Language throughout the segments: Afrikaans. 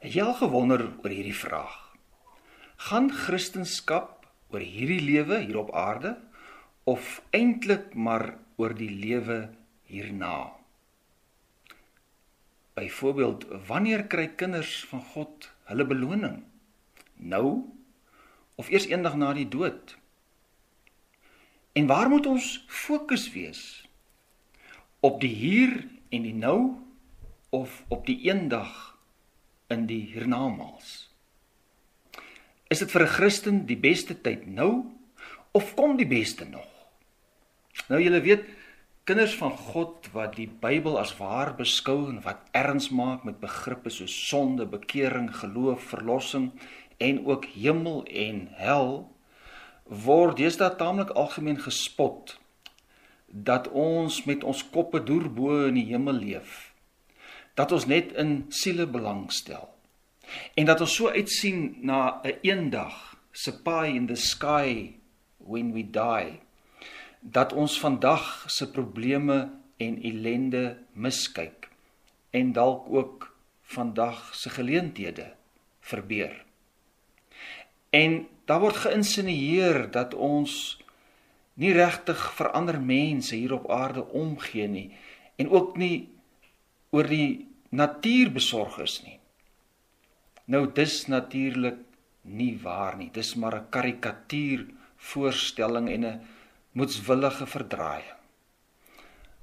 Het jy al gewonder oor hierdie vraag? Gaan Christendom oor hierdie lewe hier op aarde, of eintlik maar oor die lewe hierna? Byvoorbeeld, wanneer kry kinders van God hulle beloning? Nou, of eers eendag na die dood? En waar moet ons fokus wees? Op die hier en die nou, of op die eendag in die hiernamaals? Is dit vir 'n Christen die beste tyd nou, of kom die beste nog? Nou, julle weet, kinders van God wat die Bybel as waar beskou en wat erns maak met begrippe soos sonde, bekering, geloof, verlossing en ook hemel en hel, word deesdae taamlik algemeen gespot dat ons met ons koppe deur in die hemel leef, dat ons net in siele belangstel, en dat ons so uitsien na 'n eendag, se pie in the sky when we die, dat ons vandag se probleme en ellende miskyk, en dalk ook vandag se geleenthede verbeur. En daar word geïnsinueer dat ons nie regtig vir ander mense hier op aarde omgee nie, en ook nie oor die natuur besorg is nie. Nou, dis natuurlik nie waar nie, dis maar 'n karikatuur voorstelling en 'n moedswillige verdraaiing.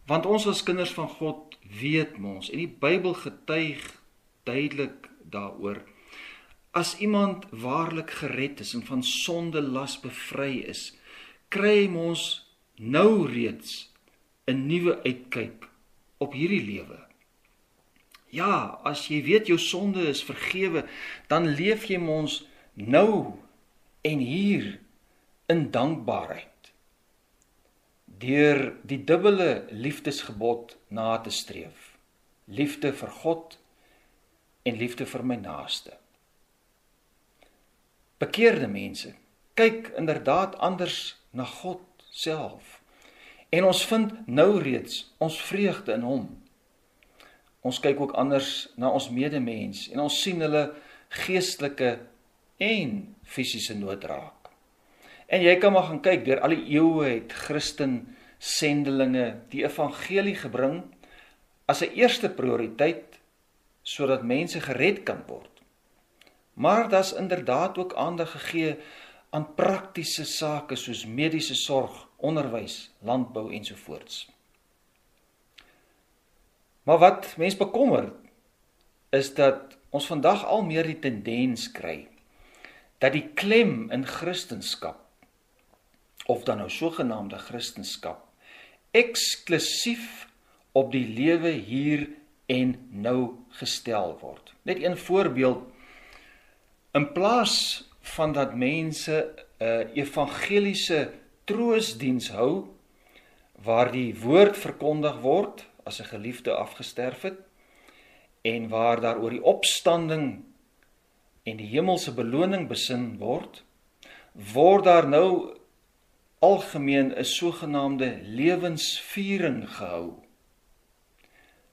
Want ons as kinders van God weet mos, en die Bybel getuig duidelik daaroor, as iemand waarlik gered is en van sonde las bevry is, kry mos nou reeds 'n nuwe uitkyk op hierdie lewe. Ja, as jy weet jou sonde is vergewe, dan leef jy mos nou en hier in dankbaarheid, deur die dubbele liefdesgebod na te streef. Liefde vir God en liefde vir my naaste. Bekeerde mense kyk inderdaad anders na God self, en ons vind nou reeds ons vreugde in hom. Ons kyk ook anders na ons medemens, en ons sien hulle geestelike en fisiese nood raak. En jy kan maar gaan kyk, deur al die eeue het Christen sendelinge die evangelie gebring as 'n eerste prioriteit, sodat mense gered kan word. Maar daar's inderdaad ook aandag gegee aan praktiese sake soos mediese sorg, onderwys, landbou ensovoorts. Maar wat mens bekommer, is dat ons vandag al meer die tendens kry, dat die klem in Christendom, of dan nou sogenaamde Christendom, eksklusief op die lewe hier en nou gestel word. Net een voorbeeld, in plaas van dat mense 'n evangeliese troosdiens hou, waar die woord verkondig word as 'n geliefde afgesterf het, en waar daar oor die opstanding en die hemelse beloning besin word, word daar nou algemeen 'n sogenaamde lewensviering gehou,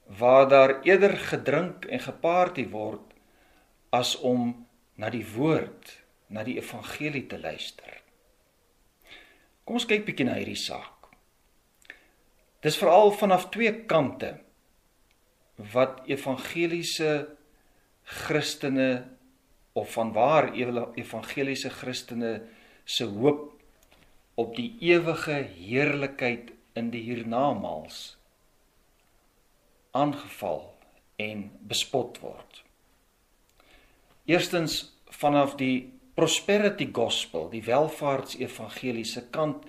waar daar eerder gedrink en geparty word, as om na die woord, na die evangelie te luister. Kom ons kyk bietjie na hierdie saak. Dis veral vanaf twee kante wat evangeliese Christene, of vanwaar evangeliese Christene se hoop op die ewige heerlikheid in die hiernamaals aangeval en bespot word. Eerstens vanaf die prosperity gospel, die welvaartsevangeliese kant,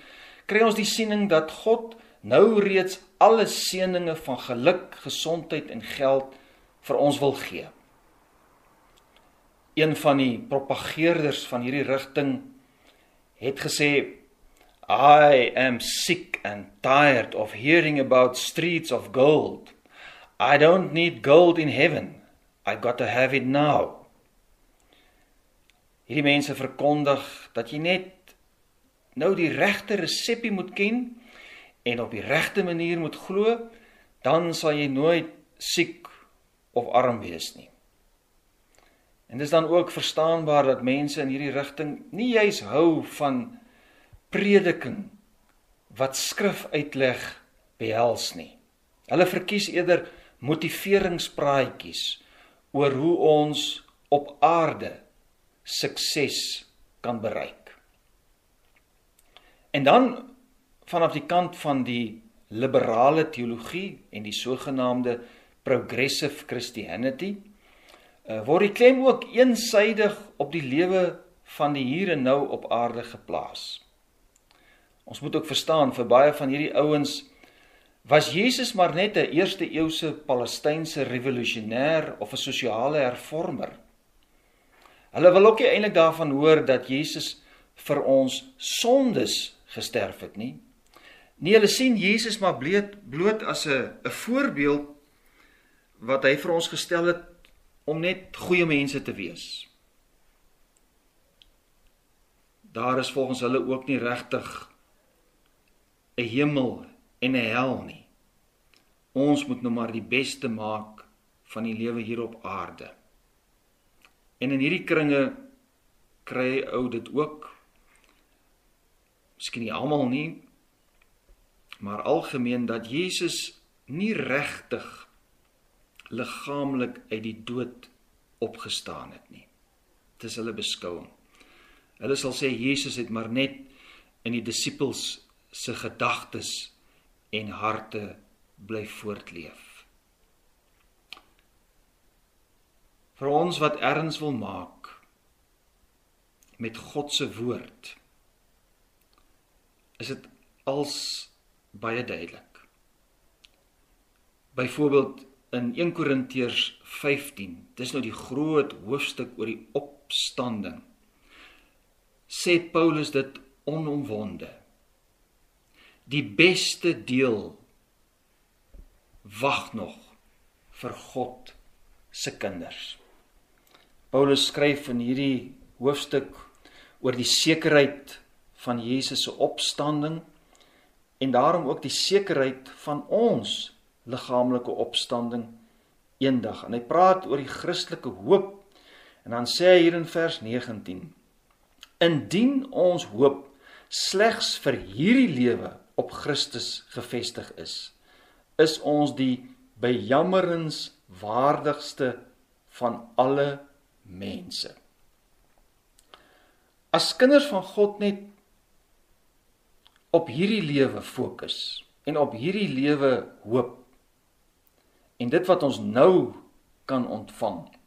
kry ons die siening dat God nou reeds alle seëninge van geluk, gesondheid en geld vir ons wil gee. Een van die propageerders van hierdie rigting het gesê, I am sick and tired of hearing about streets of gold. I don't need gold in heaven. I got to have it now. Hierdie mense verkondig dat jy net nou die regte resepie moet ken en op die regte manier moet glo, dan sal jy nooit siek of arm wees nie. En dis dan ook verstaanbaar dat mense in hierdie rigting nie juis hou van prediking wat skrifuitleg behels nie. Hulle verkies eerder motiveringspraatjies oor hoe ons op aarde sukses kan bereik. En dan vanaf die kant van die liberale teologie en die sogenaamde progressive Christianity, word die klem ook eensydig op die lewe van die hier en nou op aarde geplaas. Ons moet ook verstaan, vir baie van hierdie ouens was Jesus maar net 'n eerste eeuse Palestynse revolusionêr of 'n sosiale hervormer. Hulle wil ook nie eintlik daarvan hoor dat Jesus vir ons sondes gesterf het nie. Nee, hulle sien Jesus maar bloot as 'n voorbeeld wat hy vir ons gestel het om net goeie mense te wees. Daar is volgens hulle ook nie regtig 'n hemel en 'n hel nie. Ons moet nou maar die beste maak van die lewe hier op aarde. En in hierdie kringe kry ou dit ook, miskien nie almal nie, maar algemeen dat Jesus nie regtig liggaamlik uit die dood opgestaan het nie. Dit is hulle beskouing. Hulle sal sê Jesus het maar net in die disippels se gedagtes en harte bly voortleef. Vir ons wat erns wil maak met God se woord, is dit als baie duidelik. Byvoorbeeld in 1 Korintiërs 15, dis nou die groot hoofstuk oor die opstanding, sê Paulus dit onomwonde. Die beste deel wag nog vir God se kinders. Paulus skryf in hierdie hoofstuk oor die sekerheid van Jesus se opstanding en daarom ook die sekerheid van ons liggaamlike opstanding eendag. En hy praat oor die Christelike hoop en dan sê hy hier in vers 19: Indien ons hoop slegs vir hierdie lewe op Christus gevestig is ons die bejammerenswaardigste van alle mense. As kinders van God net op hierdie lewe fokus en op hierdie lewe hoop en dit wat ons nou kan ontvang,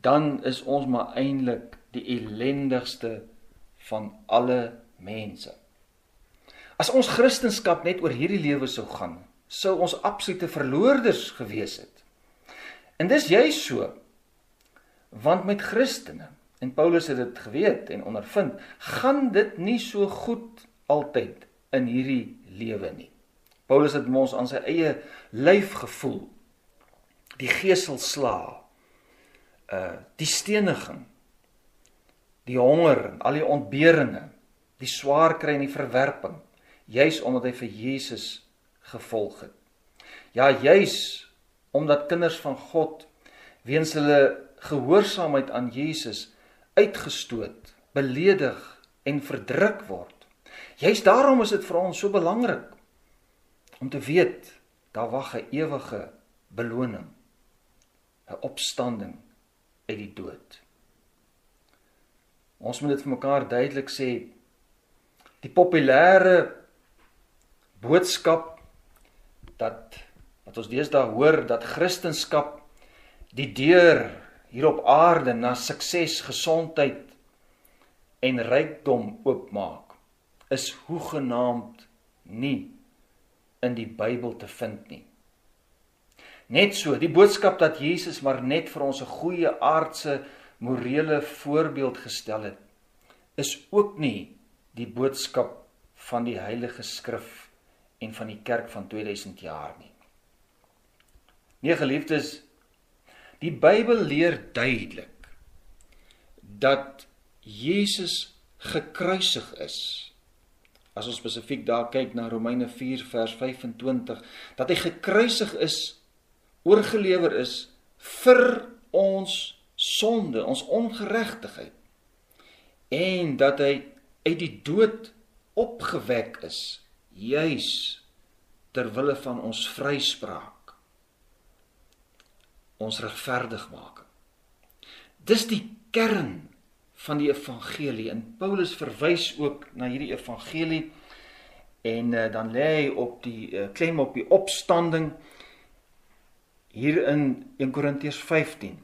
dan is ons maar eintlik die ellendigste van alle mense. As ons Christendom net oor hierdie lewe sou gaan, sou ons absolute verloorders gewees het. En dis juist so, want met Christene, en Paulus het dit geweet en ondervind, gaan dit nie so goed altyd in hierdie lewe nie. Paulus het ons aan sy eie lyf gevoel, die geselslae, die steniging, die honger, al die ontberinge, die swaar kry en die verwerping, juis omdat hy vir Jesus gevolg het. Ja, juis omdat kinders van God weens hulle gehoorsaamheid aan Jesus uitgestoot, beledig en verdruk word. Juis daarom is dit vir ons so belangrik om te weet, daar wag 'n ewige beloning, 'n opstanding uit die dood. Ons moet dit vir mekaar duidelik sê, die populêre boodskap wat ons deesdae hoor, dat Christendom die deur hier op aarde na sukses, gesondheid en rykdom oopmaak, is hoegenaamd nie in die Bybel te vind nie. Net so, die boodskap dat Jesus maar net vir ons 'n goeie aardse morele voorbeeld gestel het, is ook nie die boodskap van die Heilige Skrif en van die kerk van 2000 jaar nie. Nee, geliefdes, die Bybel leer duidelik dat Jesus gekruisig is. As ons spesifiek daar kyk na Romeine 4 vers 25, dat hy gekruisig is, oorgelewer is vir ons sonde, ons ongeregtigheid, en dat hy uit die dood opgewek is, juis ter wille van ons vryspraak, ons regverdigmaking. Dis die kern van die evangelie, en Paulus verwys ook na hierdie evangelie, en dan lê hy op die klem op die opstanding, hier in 1 Korintiërs 15.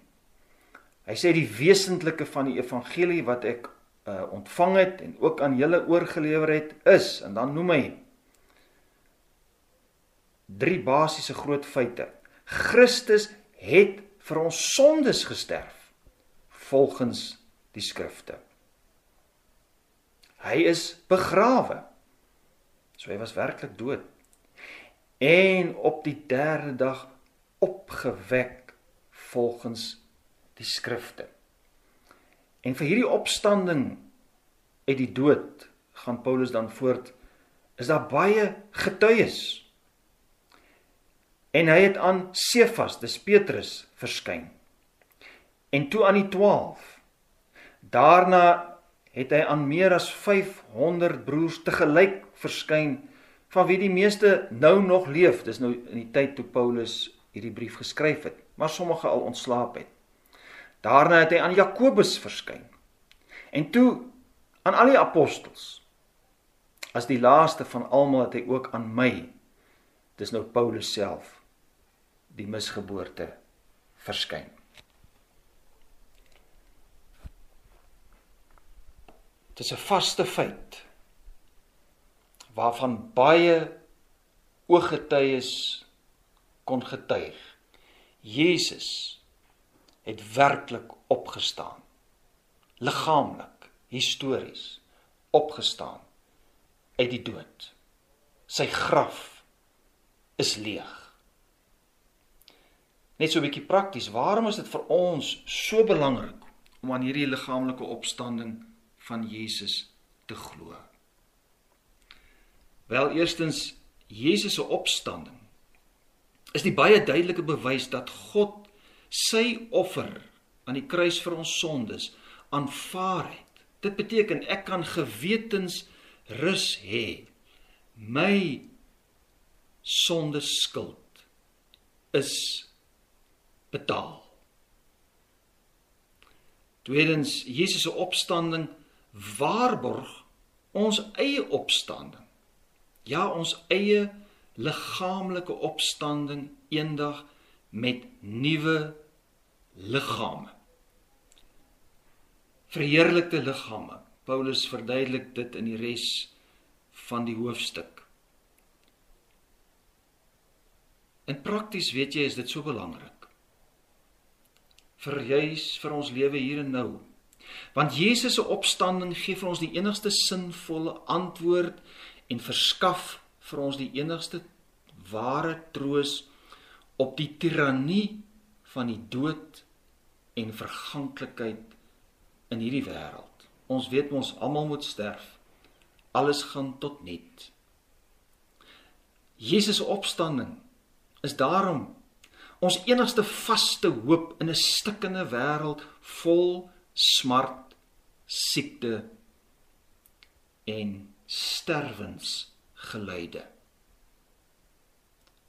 Hy sê die wesentlike van die evangelie wat ek ontvang het, en ook aan julle oorgelewer het, is, en dan noem hy 3 basiese groot feite. Christus het vir ons sondes gesterf, volgens die skrifte. Hy is begrawe, so hy was werklik dood, en op die 3de dag opgewek, volgens die skrifte. En vir hierdie opstanding uit die dood, gaan Paulus dan voort, is daar baie getuies. En hy het aan Sefas, dis Petrus, verskyn. En toe aan die 12. Daarna het hy aan meer as 500 broers tegelyk verskyn, van wie die meeste nou nog leef. Dis nou in die tyd toe Paulus hierdie brief geskryf het, maar sommige al ontslaap het. Daarna het hy aan Jakobus verskyn. En toe aan al die apostels. As die laaste van almal het hy ook aan my, dis nou Paulus self, die misgeboorte, verskyn. Dit is 'n vaste feit, waarvan baie ooggetuies kon getuig. Jesus het werklik opgestaan, liggaamlik, histories, opgestaan uit die dood. Sy graf is leeg. Net so 'n bietjie prakties, waarom is dit vir ons so belangrik om aan hierdie liggaamlike opstanding van Jesus te glo? Wel, eerstens, Jesus se opstanding is die baie duidelike bewys dat God sy offer aan die kruis vir ons sondes aanvaar het. Dit beteken ek kan gewetens rus hê. My sondeskuld is betaal. Tweedens, Jesus se opstanding waarborg ons eie opstanding. Ja, ons eie liggaamlike opstanding eendag met nuwe liggame. Verheerlikte liggame. Paulus verduidelik dit in die res van die hoofstuk. En prakties, weet jy, is dit so belangrik. Vir ons lewe hier en nou. Want Jesus se opstanding gee vir ons die enigste sinvolle antwoord en verskaf vir ons die enigste ware troos op die tirannie van die dood en verganklikheid in hierdie wêreld. Ons weet ons almal moet sterf. Alles gaan tot niet. Jesus se opstanding is daarom ons enigste vaste hoop in 'n stikkende wêreld vol smart, siekte en sterwensgeluide.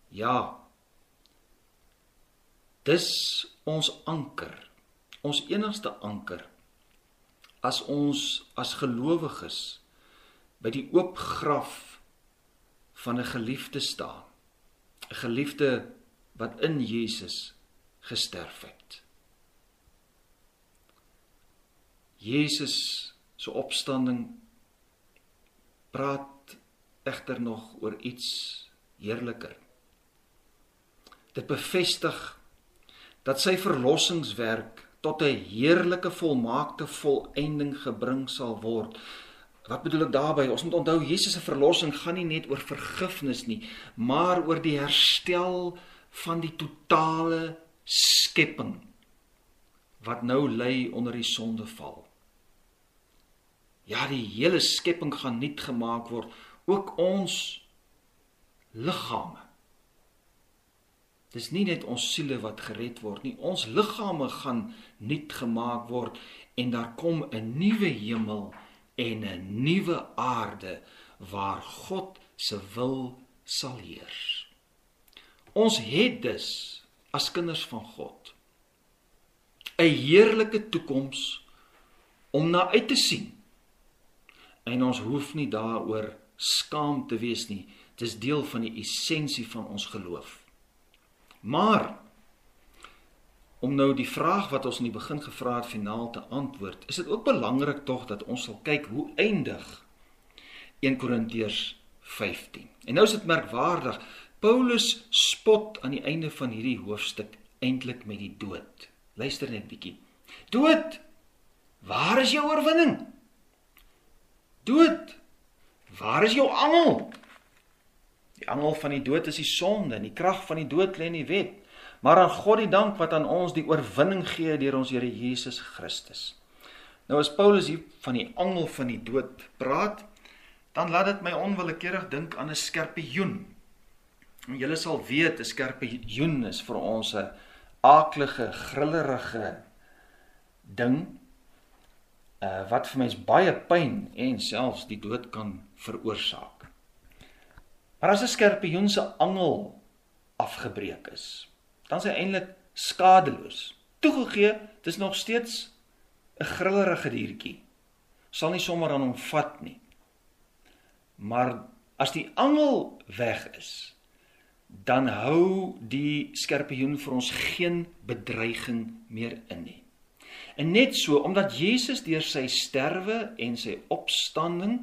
Ja, dis ons anker, ons enigste anker, as ons as gelowiges by die oop graf van 'n geliefde staan, 'n geliefde wat in Jesus gesterf het. Jesus se opstanding praat egter nog oor iets heerliker. Dit bevestig dat sy verlossingswerk tot 'n heerlike volmaakte volëinding gebring sal word. Wat bedoel ek daarby? Ons moet onthou, Jesus se verlossing gaan nie net oor vergifnis nie, maar oor die herstel van die totale skepping, wat nou ly onder die sondeval. Ja, die hele skepping gaan nuut gemaak word, ook ons liggame. Dis nie net ons siele wat gered word nie, ons liggame gaan nuut gemaak word en daar kom 'n nuwe hemel en 'n nuwe aarde waar God se wil sal heers. Ons het dus as kinders van God 'n heerlike toekoms om na uit te sien. En ons hoef nie daaroor skaam te wees nie. Dit is deel van die essensie van ons geloof. Maar om nou die vraag wat ons in die begin gevra het finaal te antwoord, is dit ook belangrik tog dat ons sal kyk hoe eindig 1 Korintiërs 15. En nou is dit merkwaardig, Paulus spot aan die einde van hierdie hoofstuk eintlik met die dood. Luister net bietjie. Dood, waar is jou oorwinning? Dood, waar is jou angel? Die angel van die dood is die sonde, en die krag van die dood lê in die wet. Maar aan God die dank wat aan ons die oorwinning gee deur ons Here Jesus Christus. Nou as Paulus hier van die angel van die dood praat, dan laat dit my onwillekeurig dink aan 'n skorpioen. Julle sal weet, 'n skorpioen is vir ons 'n aaklige, grillerige ding, wat vir mens baie pyn en selfs die dood kan veroorsaak. Maar as 'n skorpioen se angel afgebreek is, dan is hy eintlik skadeloos. Toegegee, dit is nog steeds 'n grillerige diertjie. Sal nie sommer aan hom vat nie. Maar as die angel weg is, dan hou die skorpioen vir ons geen bedreiging meer in nie. En net so, omdat Jesus deur sy sterwe en sy opstanding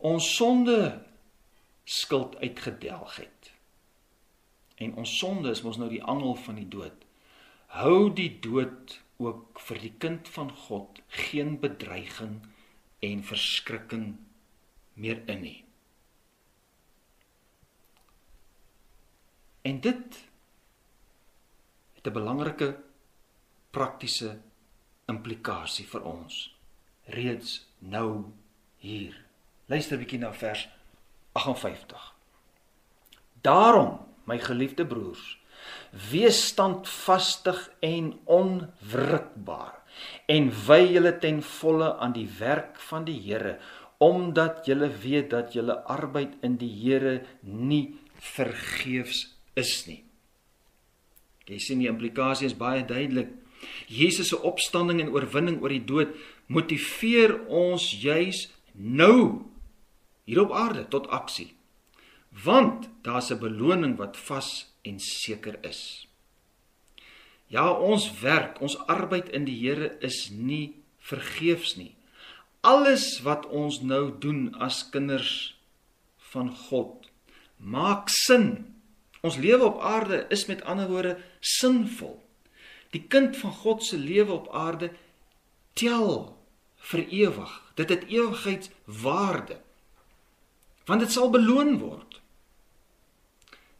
ons sonde skuld uitgedelg het. En ons sonde is mos nou die angel van die dood. Hou die dood ook vir die kind van God geen bedreiging en verskrikking meer in nie. En dit het 'n belangrike praktiese implikasie vir ons, reeds nou hier. Luister 'n bietjie na vers 58. Daarom, my geliefde broers, wees standvastig en onwrikbaar, en wy julle ten volle aan die werk van die Here, omdat julle weet dat julle arbeid in die Here nie vergeefs is nie. Jy sien, die implikasie is baie duidelik. Jesus se opstanding en oorwinning oor die dood motiveer ons juis nou hier op aarde tot aksie. Want daar's 'n beloning wat vas en seker is. Ja, ons werk, ons arbeid in die Here is nie vergeefs nie. Alles wat ons nou doen as kinders van God, maak sin. Ons lewe op aarde is met ander woorde sinvol. Die kind van God se lewe op aarde tel vir ewig. Dit het ewigheidswaarde. Want dit sal beloon word.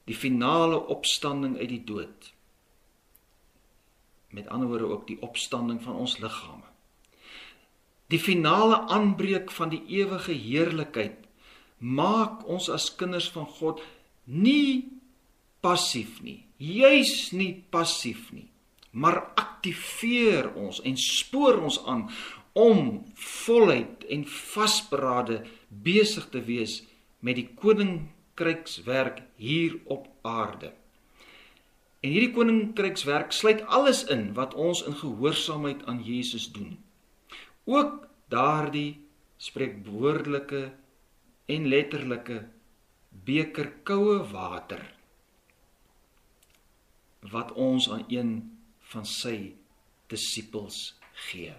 Die finale opstanding uit die dood. Met ander woorde ook die opstanding van ons liggame. Die finale aanbreek van die ewige heerlikheid maak ons as kinders van God nie passief nie, juis nie passief nie, maar aktiveer ons en spoor ons aan om voluit en vasberade besig te wees met die koninkrykswerk hier op aarde. En hierdie koninkrykswerk sluit alles in wat ons in gehoorsaamheid aan Jesus doen. Ook daardie spreekwoordelike en letterlike beker koue water wat ons aan een van sy disippels gee.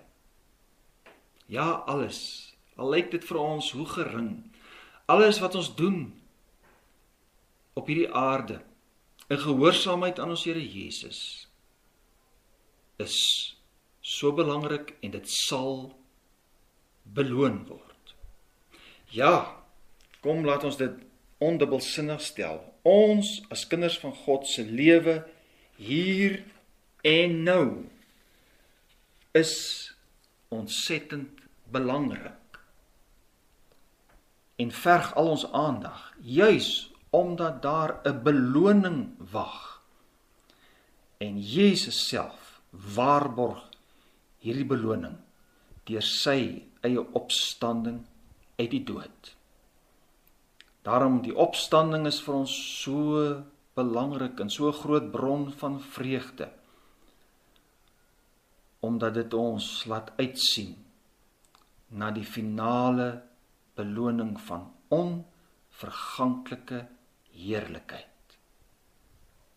Ja, alles, al lyk dit vir ons hoe gering, alles wat ons doen op hierdie aarde, in gehoorsaamheid aan ons Here Jesus, is so belangrik en dit sal beloon word. Ja, kom laat ons dit ondubbelsinnig stel. Ons as kinders van God se lewe hier en nou is ontsettend belangrik en verg al ons aandag, juis omdat daar 'n beloning wag. En Jesus self waarborg hierdie beloning deur sy eie opstanding uit die dood. Daarom die opstanding is vir ons so belangrik en so groot bron van vreugde, omdat dit ons laat uitsien na die finale beloning van onverganklike heerlikheid.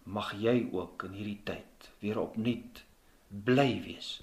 Mag jy ook in hierdie tyd weer opnuut bly wees